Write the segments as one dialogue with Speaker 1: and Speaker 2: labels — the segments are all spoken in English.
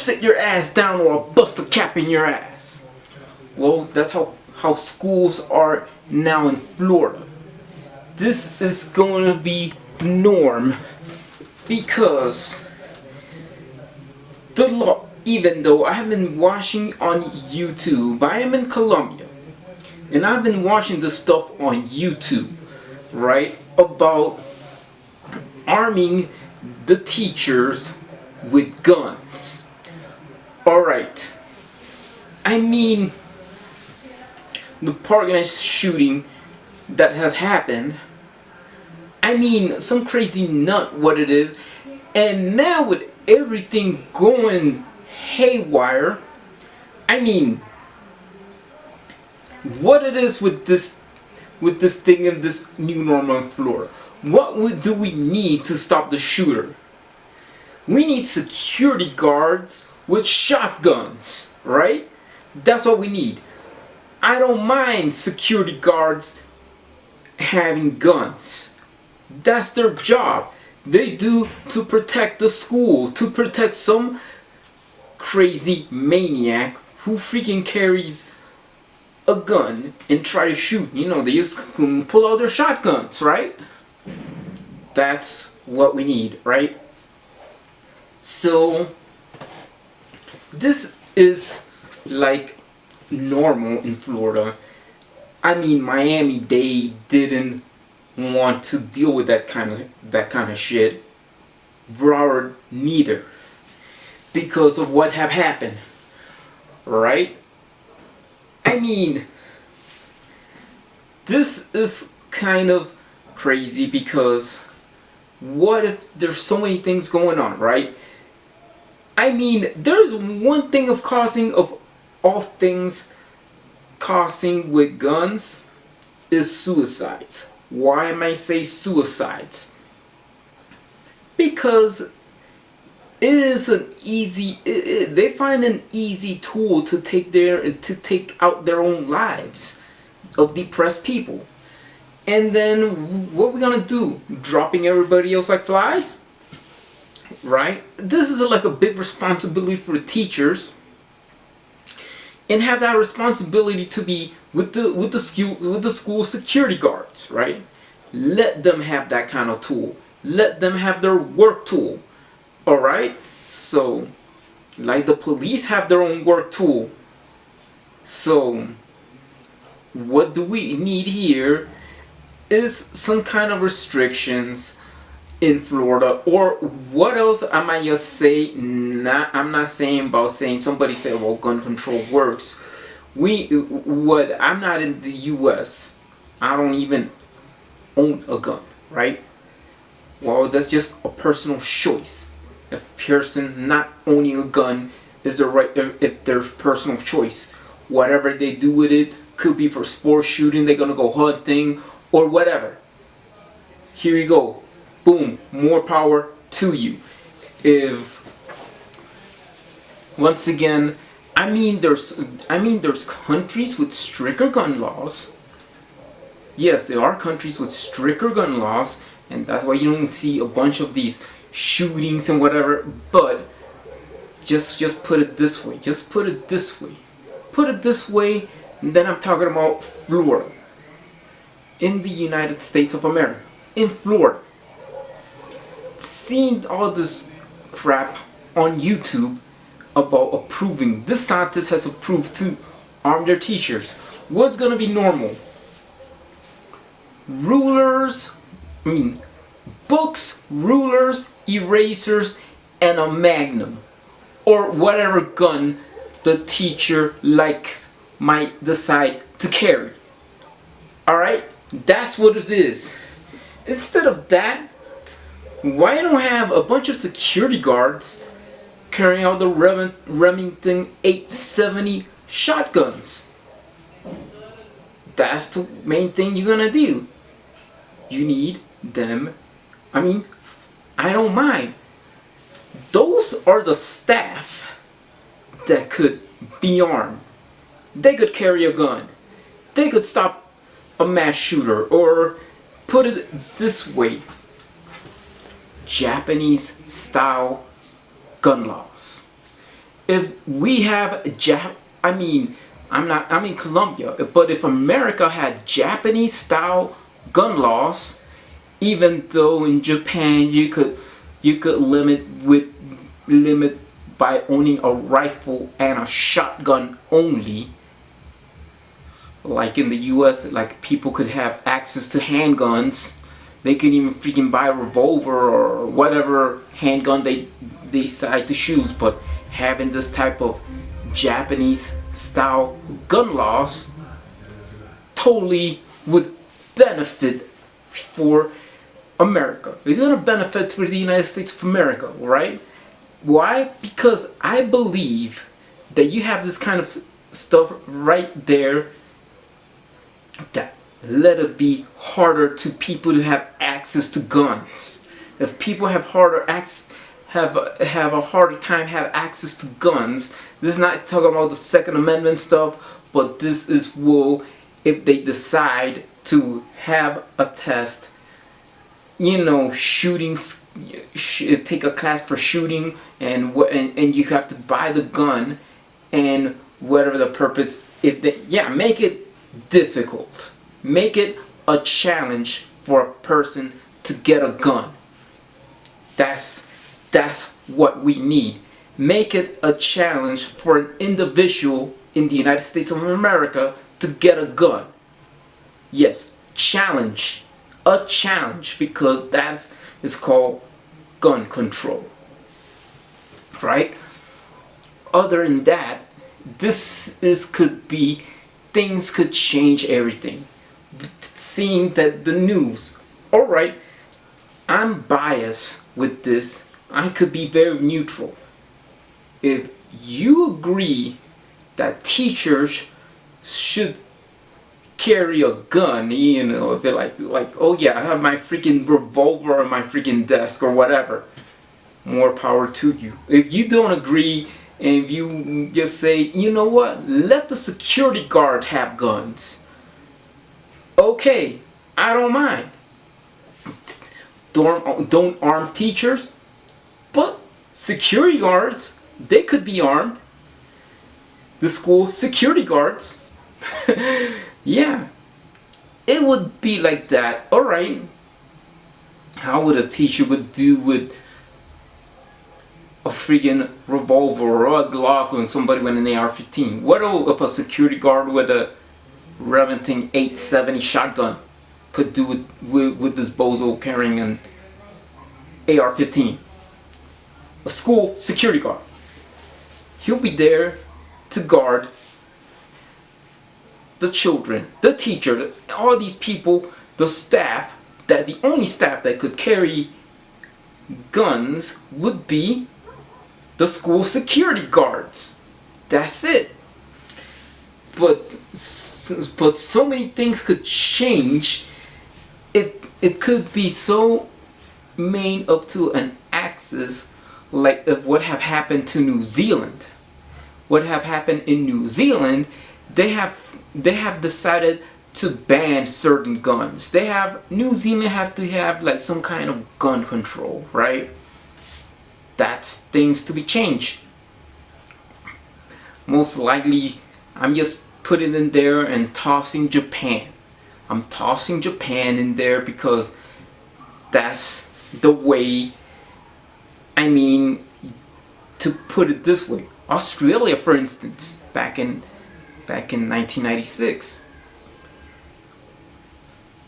Speaker 1: sit your ass down or I'll bust a cap in your ass. Well, that's how schools are now in Florida. This is going to be the norm because the law, even though I have been watching on YouTube, I am in Colombia, and I've been watching this stuff on YouTube, right, about arming the teachers with guns. Alright, I mean, the Parkland shooting that has happened, I mean, some crazy nut what it is, and now with everything going haywire, I mean, what it is with this thing in this new normal in Florida. What do we need to stop the shooter? We need security guards with shotguns, right? That's what we need. I don't mind security guards having guns. That's their job. They do to protect the school, to protect some crazy maniac who freaking carries a gun and try to shoot. You know, they just pull out their shotguns, right? That's what we need, right? So this is like normal in Florida. I mean, Miami, they didn't want to deal with that kind of shit. Broward neither, because of what have happened, right? I mean, this is kind of crazy because what if there's so many things going on, right? I mean, there's one thing of all things causing with guns is suicides. Why am I say suicides? Because it is an easy, they find an easy tool to take out their own lives of depressed people. And then what we gonna do? Dropping everybody else like flies? Right? This is like a big responsibility for the teachers, and have that responsibility to be with the school security guards, right? Let them have that kind of tool. Let them have their work tool. Alright? So, like the police have their own work tool. So, what do we need here is some kind of restrictions in Florida, or what else I might just say. I'm not saying about saying somebody said, well, gun control works. I'm not in the US. I don't even own a gun, right? Well, that's just a personal choice. If a person not owning a gun is the right, if their personal choice, whatever they do with it, could be for sports shooting, they're gonna go hunting or whatever. Here you go. Boom, more power to you. If once again, I mean there's countries with stricter gun laws. Yes, there are countries with stricter gun laws, and that's why you don't see a bunch of these shootings and whatever. But just put it this way. Just put it this way. Put it this way, and then I'm talking about Florida. In the United States of America. In Florida. Seeing all this crap on YouTube about approving, this scientist has approved to arm their teachers. What's gonna be normal? Books, rulers, erasers, and a magnum, or whatever gun the teacher might decide to carry. Alright? That's what it is. Instead of that, why don't have a bunch of security guards carrying out the Remington 870 shotguns? That's the main thing you're gonna do. You need them. I don't mind. Those are the staff that could be armed. They could carry a gun. They could stop a mass shooter, or put it this way, Japanese style gun laws. if we have I mean, I'm in Colombia, but if America had Japanese style gun laws, even though in Japan you could limit by owning a rifle and a shotgun only. Like in the US, like people could have access to handguns. They could even freaking buy a revolver or whatever handgun they decide to choose. But having this type of Japanese style gun laws totally would benefit for America. It's gonna benefit for the United States of America, right? Why? Because I believe that you have this kind of stuff right there that let it be harder to people to have access to guns. If people have have a harder time have access to guns, this is not talking about the Second Amendment stuff, but this is if they decide to have a test, you know, shootings, take a class for shooting, and you have to buy the gun, and whatever the purpose, make it difficult, make it a challenge for a person to get a gun. That's what we need. Make it a challenge for an individual in the United States of America to get a gun. Yes, challenge. A challenge, because that is called gun control. Right? Other than that, things could change everything. Seeing that the news, alright, I'm biased with this. I could be very neutral. If you agree that teachers should carry a gun, you know, if they're like, oh yeah, I have my freaking revolver on my freaking desk or whatever, more power to you. If you don't agree, and if you just say, you know what, let the security guard have guns, okay, I don't mind. Don't arm teachers, but security guards, they could be armed. The school security guards. Yeah, it would be like that. Alright, how would a teacher would do with a freaking revolver or a Glock when somebody with an AR-15? What if a security guard with a Remington 870 shotgun could do with this bozo carrying an AR-15? A school security guard. He'll be there to guard the children, the teachers, all these people, the staff, that the only staff that could carry guns would be the school security guards. That's it. But so many things could change. It could be so main up to an axis, like of what have happened to New Zealand. What have happened in New Zealand, they have decided to ban certain guns. New Zealand have to have like some kind of gun control, right? That's things to be changed. Most likely, I'm just putting in there and tossing Japan. I'm tossing Japan in there because that's the way, I mean, to put it this way. Australia, for instance, back in 1996.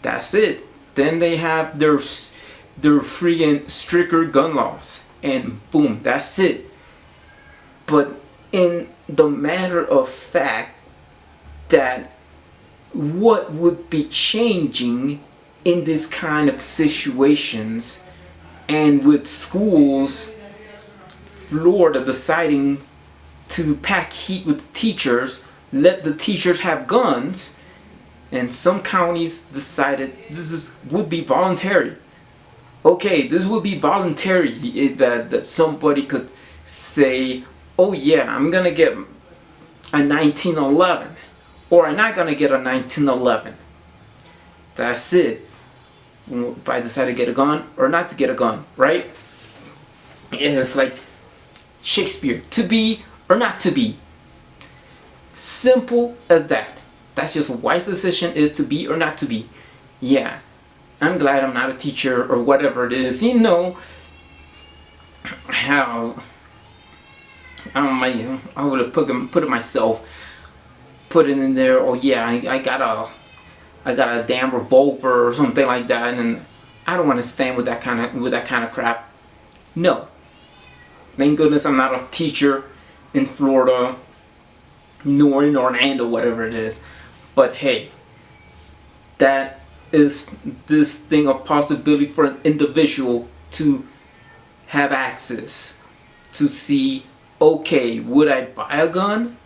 Speaker 1: That's it. Then they have their freaking stricter gun laws, and boom, that's it. But in the matter of fact, that what would be changing in this kind of situations, and with schools, Florida deciding to pack heat with the teachers, let the teachers have guns, and some counties decided would be voluntary. Okay, this would be voluntary, that somebody could say, oh yeah, I'm gonna get a 1911, or I'm not gonna get a 1911. That's it. If I decide to get a gun or not to get a gun, right? It's like Shakespeare, to be or not to be. Simple as that. That's just a wise decision, is to be or not to be. Yeah, I'm glad I'm not a teacher or whatever it is. You know how I would have put it myself, put it in there. Oh yeah, I got a damn revolver or something like that, and I don't want to stand with that kind of crap. No, thank goodness I'm not a teacher in Florida, nor in Orlando, whatever it is. But hey, that is this thing of possibility for an individual to have access to see, okay, would I buy a gun?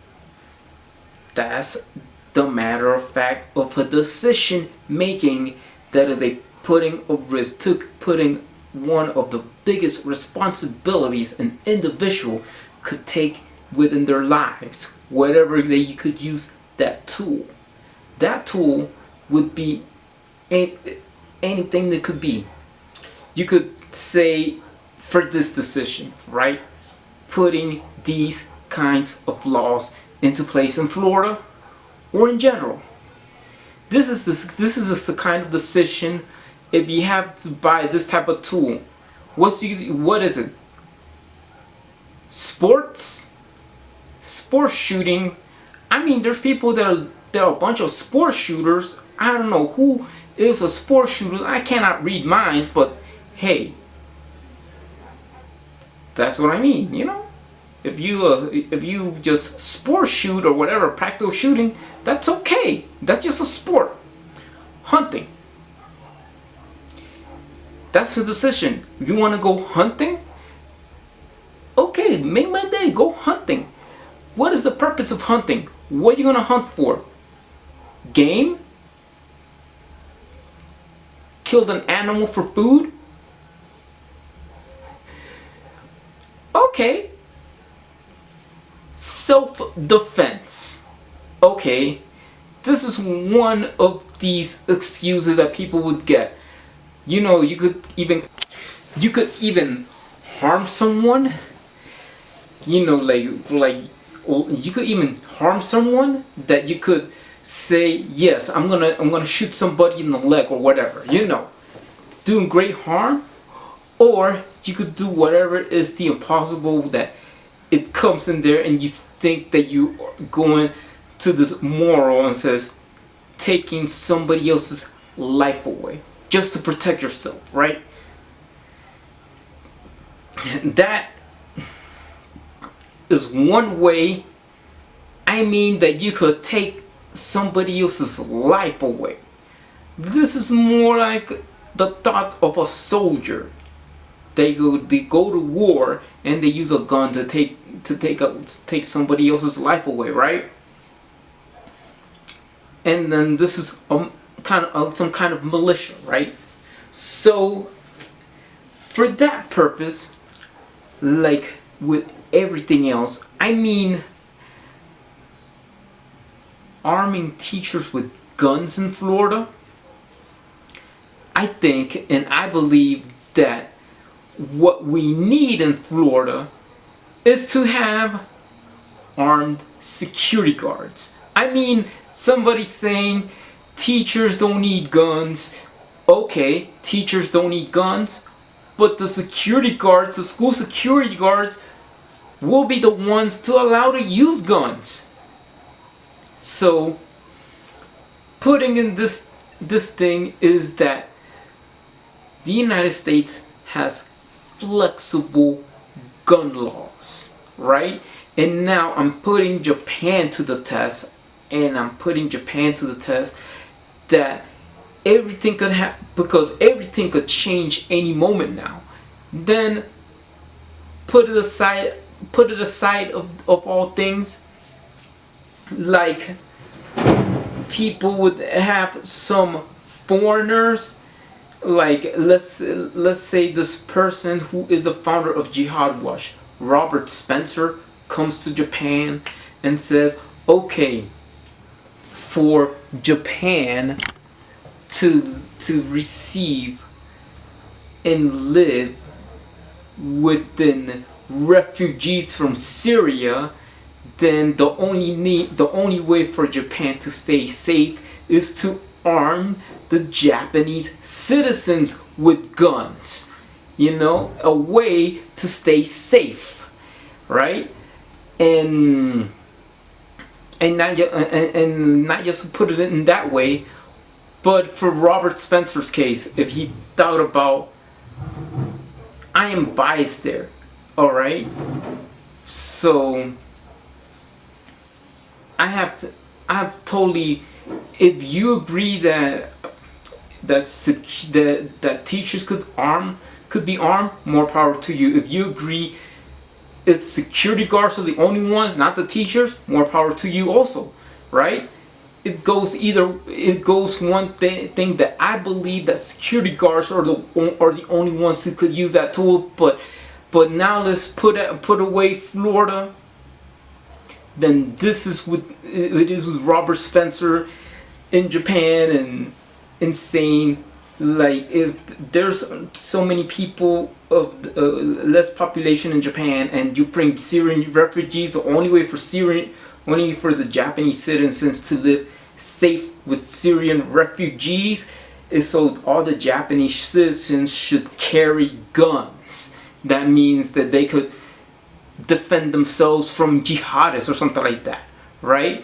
Speaker 1: That's the matter of fact of a decision making that is a putting of risk, putting one of the biggest responsibilities an individual could take within their lives, whatever they could use that tool. That tool would be anything that could be. You could say, for this decision, right? Putting these kinds of laws into place in Florida or in general. This is the kind of decision. If you have to buy this type of tool, what is it? Sports shooting. I mean, there's people that are a bunch of sports shooters. I don't know who is a sports shooter. I cannot read minds, but hey, that's what I mean. You know, if you just sport shoot or whatever, practical shooting, that's okay. That's just a sport. Hunting. That's the decision. You want to go hunting? Okay, make my day. Go hunting. What is the purpose of hunting? What are you going to hunt for? Game? Killed an animal for food? Okay. Self-defense. Okay. This is one of these excuses that people would get. You know, you could even harm someone. You know, like you could even harm someone that you could say, yes, I'm gonna shoot somebody in the leg or whatever. You know, doing great harm. Or you could do whatever is the impossible, that it comes in there and you think that you are going to this moral and says taking somebody else's life away just to protect yourself, right? That is one way, I mean, that you could take somebody else's life away. This is more like the thought of a soldier. They go to war and they use a gun to take somebody else's life away, right? And then this is some kind of militia, right? So for that purpose, like with everything else, I mean, arming teachers with guns in Florida, I think and I believe that what we need in Florida is to have armed security guards. I mean, somebody saying teachers don't need guns. Okay, teachers don't need guns, but the security guards, the school security guards, will be the ones to allow to use guns. So, putting in this thing is that the United States has flexible gun laws, right? And now I'm putting Japan to the test, that everything could happen, because everything could change any moment now. Then put it aside of all things, like people would have some foreigners, like let's say this person who is the founder of Jihad, Robert Spencer, comes to Japan and says, okay, for Japan to receive and live within refugees from Syria, then the only way for Japan to stay safe is to arm the Japanese citizens with guns. You know, a way to stay safe, right? And not just put it in that way, but for Robert Spencer's case, if he thought about, I am biased there, all right. So I have totally. If you agree that that teachers could be armed, more power to you. If you agree, if security guards are the only ones, not the teachers, more power to you also, right? It goes one thing that I believe that security guards are the only ones who could use that tool, but now let's put away Florida. Then this is what it is with Robert Spencer in Japan, and insane. Like, if there's so many people of less population in Japan, and you bring Syrian refugees, the only way for the Japanese citizens to live safe with Syrian refugees is so all the Japanese citizens should carry guns. That means that they could defend themselves from jihadists or something like that, right?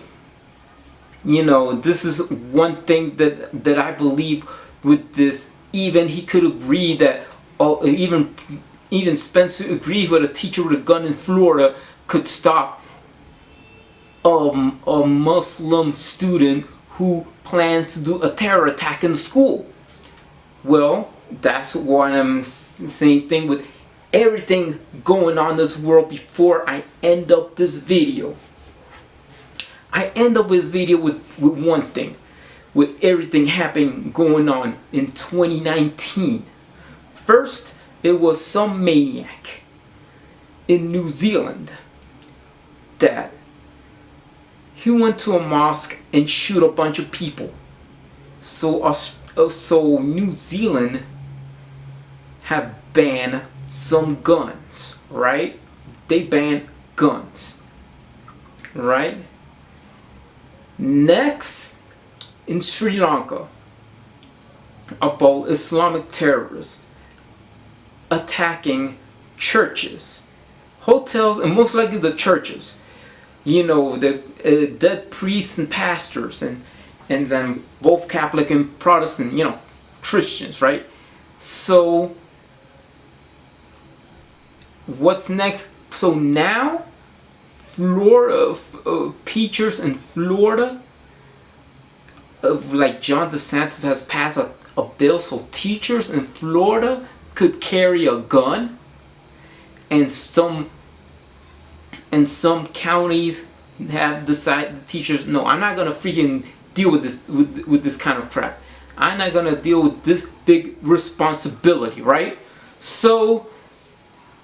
Speaker 1: You know, this is one thing that I believe with this. Even he could agree that, even Spencer agreed with a teacher with a gun in Florida could stop a Muslim student who plans to do a terror attack in school. Well, that's what I'm saying thing with everything going on in this world. Before I end up this video, I end up this video with one thing, with everything happening going on in 2019. First, it was some maniac in New Zealand that he went to a mosque and shoot a bunch of people. So New Zealand have banned some guns, right? They banned guns, right? Next, in Sri Lanka, about Islamic terrorists attacking churches, hotels, and most likely the churches. You know, the dead priests and pastors, and then both Catholic and Protestant, you know, Christians, right? So what's next? So now Florida, teachers in Florida, like John DeSantis has passed a bill so teachers in Florida could carry a gun, and some counties have decided, the teachers, no, I'm not gonna freaking deal with this with this kind of crap. I'm not gonna deal with this big responsibility, right? So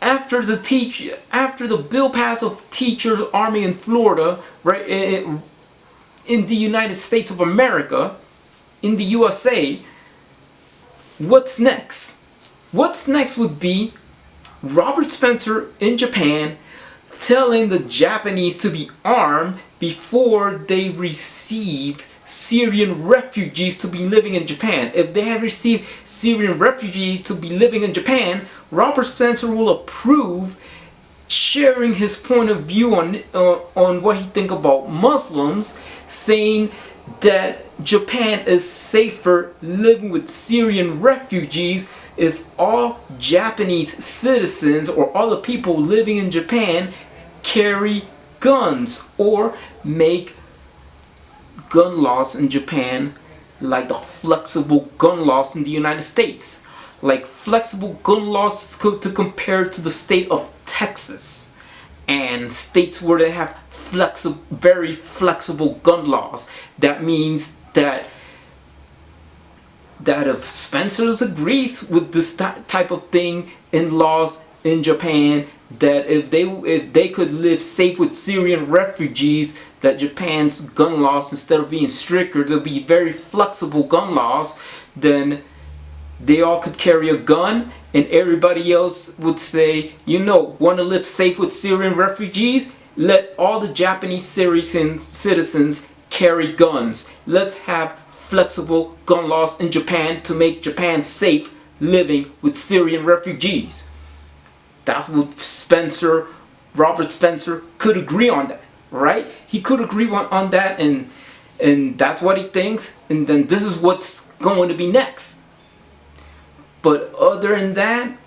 Speaker 1: after the bill passed of teachers arming in Florida, right, in the United States of America, in the USA, what's next? What's next would be Robert Spencer in Japan telling the Japanese to be armed before they receive Syrian refugees to be living in Japan. If they have received Syrian refugees to be living in Japan, Robert Spencer will approve sharing his point of view on what he think about Muslims, saying that Japan is safer living with Syrian refugees if all Japanese citizens or all the people living in Japan carry guns, or make gun laws in Japan like the flexible gun laws in the United States. Like flexible gun laws to compare to the state of Texas and states where they have very flexible gun laws. That means that if Spencer agrees with this type of thing in laws in Japan, that if they could live safe with Syrian refugees, that Japan's gun laws, instead of being stricter, they'll be very flexible gun laws, then they all could carry a gun, and everybody else would say, you know, want to live safe with Syrian refugees? let all the Japanese Syrian citizens carry guns. Let's have flexible gun laws in Japan to make Japan safe living with Syrian refugees. That's what Robert Spencer could agree on that, right? He could agree on that, and that's what he thinks, and then this is what's going to be next. But other than that,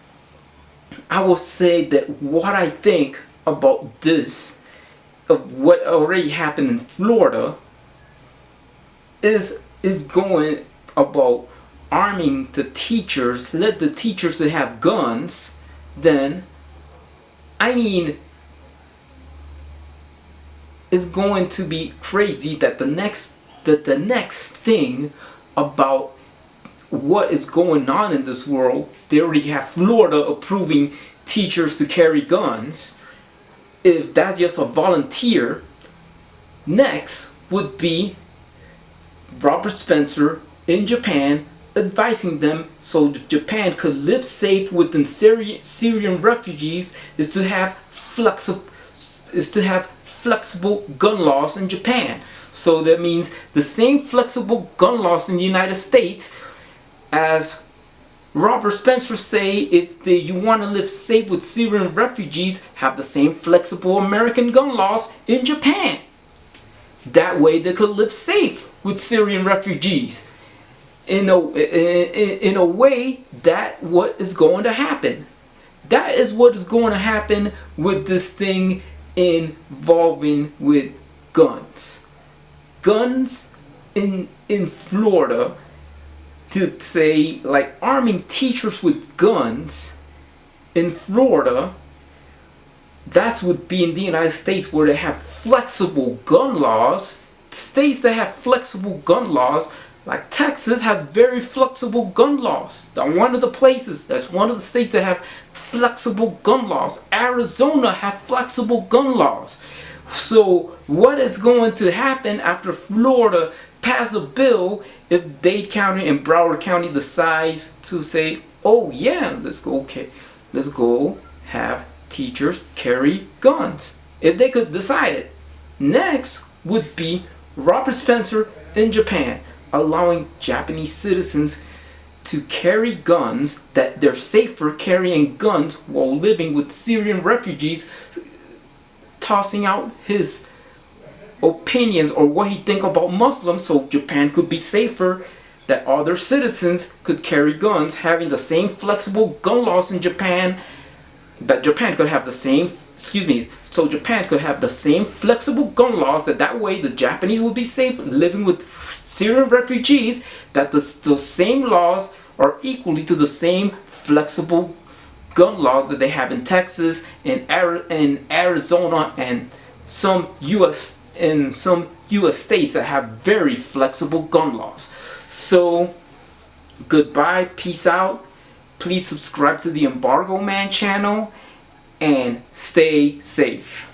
Speaker 1: I will say that what I think about this, of what already happened in Florida, is going about arming the teachers, let the teachers that have guns, then, I mean, it's going to be crazy that the next thing about what is going on in this world, they already have Florida approving teachers to carry guns. If that's just a volunteer, next would be Robert Spencer in Japan advising them so Japan could live safe within Syrian refugees is to have flexible gun laws in Japan. So that means the same flexible gun laws in the United States as Robert Spencer say, if you want to live safe with Syrian refugees, have the same flexible American gun laws in Japan. That way they could live safe with Syrian refugees. In a way, that what is going to happen. That is what is going to happen with this thing involving with guns. Guns in Florida, to say like arming teachers with guns in Florida, that's would be in the United States where they have flexible gun laws. States that have flexible gun laws, like Texas, have very flexible gun laws. That's one of the states that have flexible gun laws. Arizona have flexible gun laws. So what is going to happen after Florida pass a bill if Dade County and Broward County decides to say, oh yeah, let's go have teachers carry guns? If they could decide it. Next would be Robert Spencer in Japan allowing Japanese citizens to carry guns, that they're safer carrying guns while living with Syrian refugees, tossing out his opinions or what he think about Muslims, so Japan could be safer, that other citizens could carry guns, having the same flexible gun laws in Japan, that Japan could have the same, so Japan could have the same flexible gun laws, that way the Japanese would be safe living with Syrian refugees, that the same laws are equally to the same flexible gun laws that they have in Texas, in Arizona, and some U.S. states that have very flexible gun laws. So, goodbye, peace out. Please subscribe to the Embargo Man channel and stay safe.